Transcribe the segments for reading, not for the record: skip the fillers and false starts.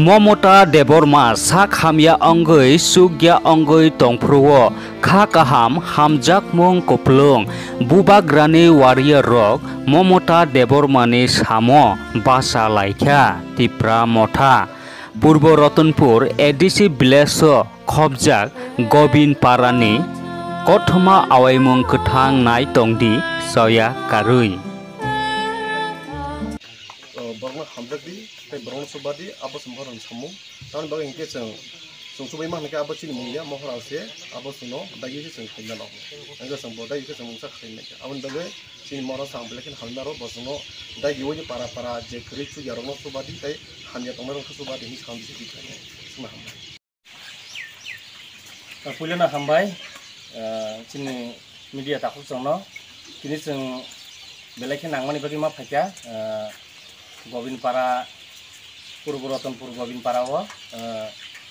ममता देबरमा सा खामिया अंगै सुग्या अंगै तंफ्रुओ खा काहाम हामजाकमुं कोप्लुं बुबाग्रानि वारियर रक ममता देबरमानि सामो बासा लाइखा तिप्रा मथा पूर्व रतनपुर एडिसि विलेज खबजाक गोबिन पारानि कथमा आवाइमुं कथां नाय तंदि सया कारुई borong hamdakdi tei borong subadi abo sembaran samu tan bagai ingke sung subai mah neke abo cini mungya mohor ase abo suno dagi se sung khinna lo angga sung boda ike sung sak khinna abon bagai cini mora sang belekin halnaro bosuno dagi woje para je kri chu yarong subadi tei hamya tomarong subadi hi kham bisi dikane suma hambai pulena hambai cini media takuk songno kini sung belekin nangmani bagi ma phakya Gobin para Purbo Rotnpur Gobin para wo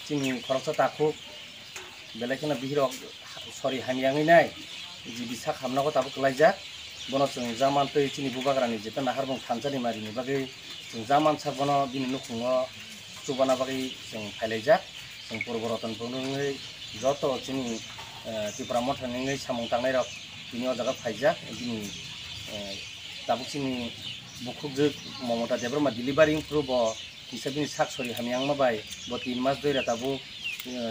cini khoroksa takuk belekena bihiro sorry hamiyangi nai ji bisa hamna ko tabuk laijak bono sung zaman tei cini bubagrani jeta nahar bong thamjani marini bagai sung zaman sak bono bini nukhungo subana bagai sung phailaijak sung Purbo Rotnpur ngai joto cini tipra motha ngai samung tangnai rok bini o jaga phaijak bini tabuk cini bukhuk je Momota Deborma delivering through bo kisabini sak sori hamyang ma bai bo 3 mas doira tabu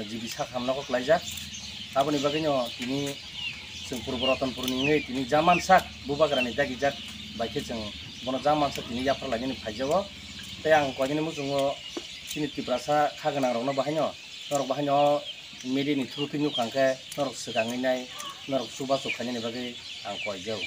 jibi sak hamna ko klaijak aboni bagino tini sung Purbo Rotnpur ningai tini zaman sak bubagrani dagi jak baike jeng bono zaman sak tini yapra lagini phaijawo tei ang kojini musungo tini tiprasa khaganang rokno bahaino norok bahaino media ni through tinu kangke norok sekangai nai norok suba sukhani ni bagai ang kojau